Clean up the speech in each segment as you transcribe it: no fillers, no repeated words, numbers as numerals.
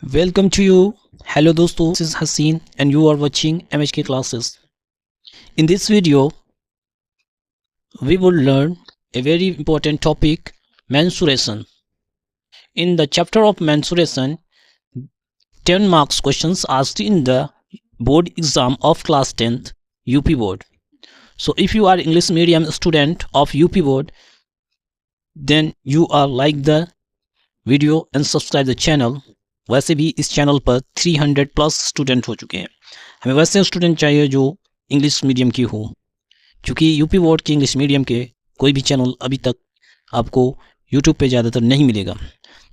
Welcome to you. Hello दोस्तों, this is Haseen and you are watching MHK classes. In this video, we will learn a very important topic, mensuration. In the chapter of mensuration, 10 marks questions asked in the board exam of class 10th UP board. So if you are English medium student of UP board, then you are like the video and subscribe the channel. वैसे भी इस channel पर 300 plus student हो चुके हैं। हमें वैसे student चाहिए जो इंग्लिश मीडियम की हो, क्योंकि यूपी बोर्ड के इंग्लिश मीडियम के कोई भी चैनल अभी तक आपको यूट्यूब पे ज़्यादातर नहीं मिलेगा।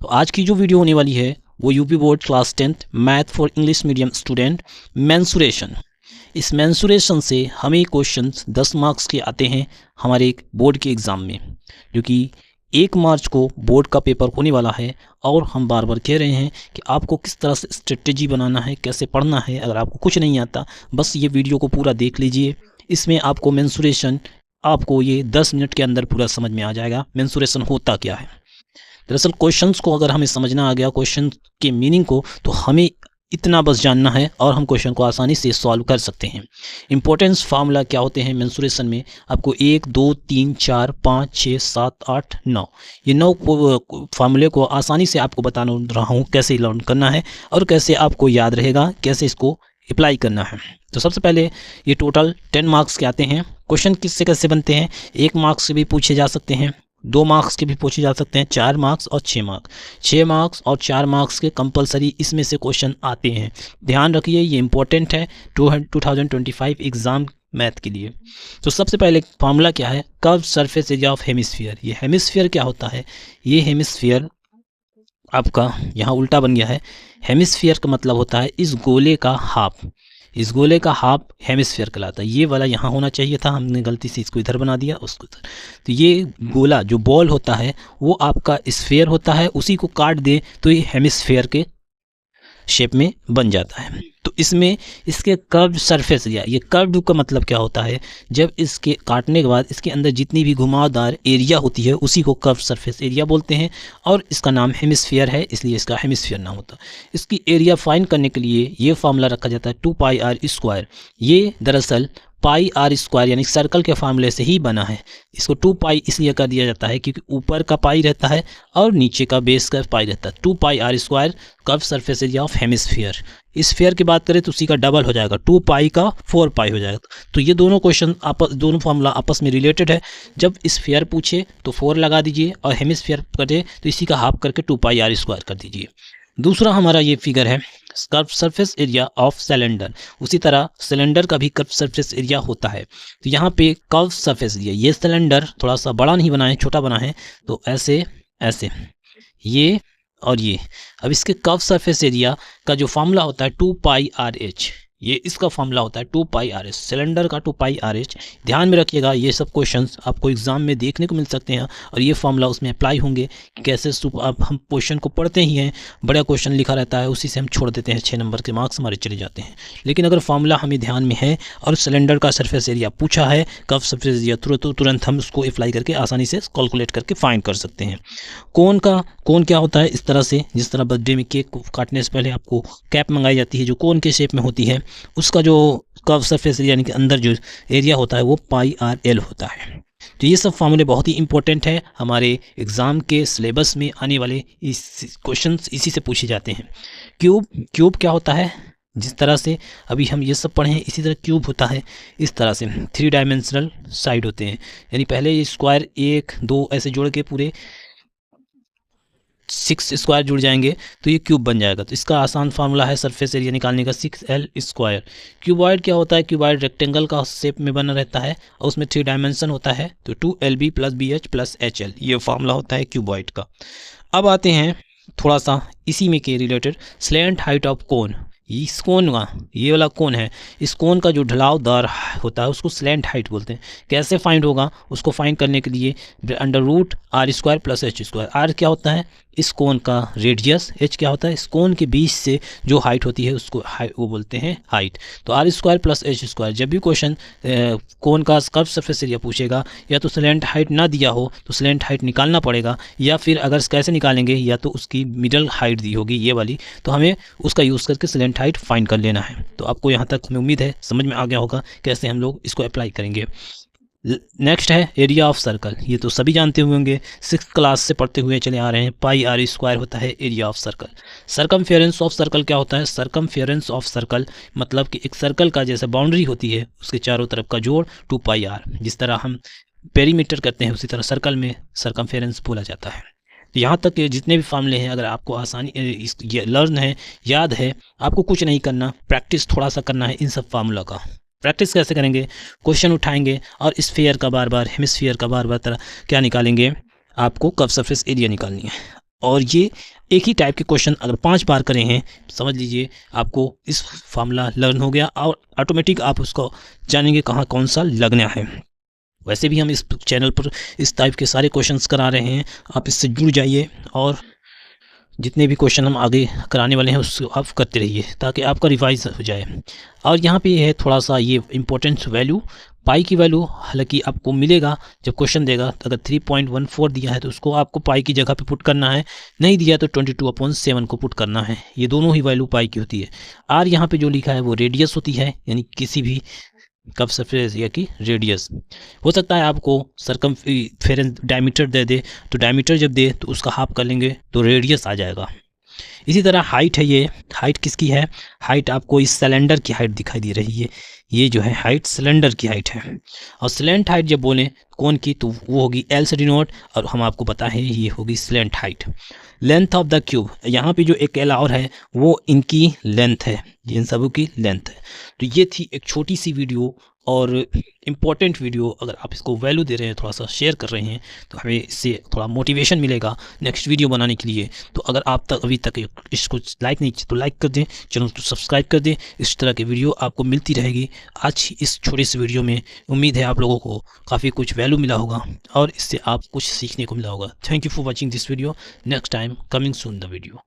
तो आज की जो वीडियो होने वाली है वो UP board class 10th math for English medium student mensuration. इस मेंसुरेशन से हमें क्वेश्चन 10 मार्क्स के आते हैं हमारे बोर्ड के एग्ज़ाम में, जो कि 1 मार्च को बोर्ड का पेपर होने वाला है। और हम बार बार कह रहे हैं कि आपको किस तरह से स्ट्रेटेजी बनाना है, कैसे पढ़ना है। अगर आपको कुछ नहीं आता, बस ये वीडियो को पूरा देख लीजिए। इसमें आपको मेंसुरेशन आपको ये 10 मिनट के अंदर पूरा समझ में आ जाएगा मेंसुरेशन होता क्या है। दरअसल क्वेश्चंस को अगर हमें समझना आ गया, क्वेश्चन के मीनिंग को, तो हमें इतना बस जानना है और हम क्वेश्चन को आसानी से सॉल्व कर सकते हैं। इंपॉर्टेंस फार्मूला क्या होते हैं मेंसुरेशन में, आपको 1 2 3 4 5 6 7 8 9 ये 9 फार्मूले को आसानी से आपको बता रहा हूँ कैसे लर्न करना है और कैसे आपको याद रहेगा, कैसे इसको अप्लाई करना है। तो सबसे पहले ये टोटल 10 मार्क्स के आते हैं। क्वेश्चन किससे कैसे बनते हैं, 1 मार्क्स से भी पूछे जा सकते हैं, 2 मार्क्स के भी पूछे जा सकते हैं, 4 मार्क्स और 6 मार्क्स। 6 मार्क्स और 4 मार्क्स के कंपलसरी इसमें से क्वेश्चन आते हैं। ध्यान रखिए, ये इंपॉर्टेंट है 2025 एग्ज़ाम मैथ के लिए। तो सबसे पहले फार्मूला क्या है, curve surface area of hemisphere. ये हेमिस्फीयर क्या होता है, ये हेमिस्फीयर आपका यहाँ उल्टा बन गया है। हेमिस्फीयर का मतलब होता है इस गोले का हाफ, इस गोले का हाफ हेमिस्फीयर कहलाता है। ये वाला यहाँ होना चाहिए था, हमने गलती से इसको इधर बना दिया, उसको इधर। तो ये गोला जो बॉल होता है वो आपका स्फीयर होता है, उसी को काट दे तो ये हेमिस्फीयर के शेप में बन जाता है। तो इसमें इसके कर्व सरफेस एरिया, ये कर्व का मतलब क्या होता है, जब इसके काटने के बाद इसके अंदर जितनी भी घुमावदार एरिया होती है उसी को कर्व सरफेस एरिया बोलते हैं। और इसका नाम हेमिस्फीयर है, इसलिए इसका हेमिस्फीयर नाम होता है। इसकी एरिया फाइंड करने के लिए ये फार्मूला रखा जाता है 2πr²। ये दरअसल पाई आर स्क्वायर यानी सर्कल के फार्मूले से ही बना है। इसको 2 पाई इसलिए कर दिया जाता है क्योंकि ऊपर का पाई रहता है और नीचे का बेस का पाई रहता है। 2πr² curve surface area of hemisphere. Sphere की बात करें तो उसी का डबल हो जाएगा, 2 पाई का 4 पाई हो जाएगा। तो ये दोनों क्वेश्चन दोनों फार्मूला आपस में रिलेटेड है। जब स्फीयर पूछे तो 4 लगा दीजिए और हेमिस्फीयर करे तो इसी का हाफ करके 2πr² कर दीजिए। दूसरा हमारा ये फिगर है curve surface area of cylinder. उसी तरह सिलेंडर का भी कर्व सरफेस एरिया होता है। तो यहाँ पे कर्व सरफेस एरिया, ये सिलेंडर थोड़ा सा बड़ा नहीं बना है, छोटा बना है, तो ऐसे ऐसे ये और ये। अब इसके कर्व सरफेस एरिया का जो फार्मूला होता है 2πrh, ये इसका फार्मूला होता है 2πrh, सिलेंडर का 2πrh। ध्यान में रखिएगा, ये सब क्वेश्चंस आपको एग्जाम में देखने को मिल सकते हैं और ये फार्मूला उसमें अप्लाई होंगे। कैसे अब हम क्वेश्चन को पढ़ते ही हैं, बड़ा क्वेश्चन लिखा रहता है, उसी से हम छोड़ देते हैं, 6 नंबर के मार्क्स हमारे चले जाते हैं। लेकिन अगर फार्मूला हमें ध्यान में है और सिलेंडर का सरफेस एरिया पूछा है, कर्व सरफेस एरिया, तुरंत हम उसको अप्लाई करके आसानी से कैलकुलेट करके फाइंड कर सकते हैं। कोन क्या होता है, इस तरह से, जिस तरह बर्थडे में केक काटने से पहले आपको कैप मंगाई जाती है जो कोन के शेप में होती है, उसका जो कर्व सरफेस एरिया यानी कि अंदर जो एरिया होता है वो πrl होता है। तो ये सब फार्मूले बहुत ही इंपॉर्टेंट है, हमारे एग्ज़ाम के सिलेबस में आने वाले इस क्वेश्चंस इसी से पूछे जाते हैं। क्यूब क्या होता है, जिस तरह से अभी हम ये सब पढ़े हैं इसी तरह क्यूब होता है। इस तरह से 3 डायमेंशनल साइड होते हैं, यानी पहले ये स्क्वायर 1 2 ऐसे जोड़ के पूरे 6 स्क्वायर जुड़ जाएंगे तो ये क्यूब बन जाएगा। तो इसका आसान फार्मूला है सरफेस एरिया निकालने का 6l²। क्यूबॉइड क्या होता है, क्यूबॉइड रेक्टेंगल का शेप में बना रहता है और उसमें 3 डायमेंशन होता है, तो 2lb + bh + hL, ये फार्मूला होता है क्यूबॉइड का। अब आते हैं थोड़ा सा इसी में के related, slant height of cone. इस कोन का, ये वाला कोन है, इस कोन का जो ढलावदार होता है उसको स्लैंट हाइट बोलते हैं। कैसे फाइंड होगा, उसको फाइंड करने के लिए under root R square plus H square. R क्या होता है, इस कोन का रेडियस, एच क्या होता है, इस कोन के बीच से जो हाइट होती है उसको वो बोलते हैं हाइट। तो R square plus H square. जब भी क्वेश्चन कोन का कर्व सरफेस एरिया पूछेगा, या तो स्लैंट हाइट ना दिया हो तो स्लैंट हाइट निकालना पड़ेगा, या फिर अगर कैसे निकालेंगे, या तो उसकी मिडल हाइट दी होगी ये वाली, तो हमें उसका यूज़ करके स्लैंट हाइट फाइंड कर लेना है। तो आपको यहाँ तक हमें उम्मीद है समझ में आ गया होगा कैसे हम लोग इसको अप्लाई करेंगे। नेक्स्ट है एरिया ऑफ सर्कल। ये तो सभी जानते होंगे, 6th क्लास से पढ़ते हुए चले आ रहे हैं। पाई आर स्क्वायर होता है area of circle. Circumference of circle क्या होता है, सरकमफेरेंस ऑफ सर्कल मतलब कि एक सर्कल का जैसे बाउंड्री होती है उसके चारों तरफ का जोड़ 2 पाई आर। जिस तरह हम पेरीमीटर करते हैं उसी तरह सर्कल में सरकमफेरेंस बोला जाता है। तो यहाँ तक जितने भी फार्मूले हैं, अगर आपको आसानी ये लर्न है, याद है, आपको कुछ नहीं करना, प्रैक्टिस थोड़ा सा करना है इन सब फार्मूला का। प्रैक्टिस कैसे करेंगे, क्वेश्चन उठाएंगे और स्फीयर का बार बार, हेमिस्फीयर का बार बार तरह क्या निकालेंगे, आपको कर्व सरफेस एरिया निकालनी है। और ये एक ही टाइप के क्वेश्चन अगर 5 बार करें हैं, समझ लीजिए आपको इस फार्मूला लर्न हो गया और ऑटोमेटिक आप उसको जानेंगे कहाँ कौन सा लगना है। वैसे भी हम इस चैनल पर इस टाइप के सारे क्वेश्चंस करा रहे हैं, आप इससे जुड़ जाइए और जितने भी क्वेश्चन हम आगे कराने वाले हैं उसको आप करते रहिए ताकि आपका रिवाइज हो जाए। और यहाँ पे है थोड़ा सा ये इम्पोर्टेंट वैल्यू, पाई की वैल्यू हालांकि आपको मिलेगा जब क्वेश्चन देगा। तो अगर 3.14 दिया है तो उसको आपको पाई की जगह पे पुट करना है, नहीं दिया तो 22/7 को पुट करना है। ये दोनों ही वैल्यू पाई की होती है। आर यहाँ पे जो लिखा है वो रेडियस होती है, यानी किसी भी कर्व सरफेस एरिया की रेडियस। हो सकता है आपको सरकमफेरेंस डायमीटर दे दे, तो डायमीटर जब दे तो उसका हाफ कर लेंगे तो रेडियस आ जाएगा। इसी तरह हाइट है, ये हाइट किसकी है, हाइट आपको इस सिलेंडर की हाइट दिखाई दे रही है, ये जो है हाइट सिलेंडर की हाइट है। और स्लैंट हाइट जब बोलें कौन की तो वो होगी एल से डिनोट, और हम आपको पता है ये होगी slant height. Length of the cube, यहाँ पे जो एक एल और है वो इनकी लेंथ है, इन सबों की लेंथ है। तो ये थी एक छोटी सी वीडियो और इम्पॉर्टेंट वीडियो। अगर आप इसको वैल्यू दे रहे हैं, थोड़ा सा शेयर कर रहे हैं, तो हमें इससे थोड़ा मोटिवेशन मिलेगा नेक्स्ट वीडियो बनाने के लिए। तो अगर आप तक अभी तक इसको लाइक नहीं किया तो लाइक कर दें, चैनल को सब्सक्राइब कर दें। इस तरह की वीडियो आपको मिलती रहेगी। आज इस छोटे से वीडियो में उम्मीद है आप लोगों को काफ़ी कुछ वैल्यू मिला होगा और इससे आप कुछ सीखने को मिला होगा। Thank you for watching this video. Next time coming soon the video.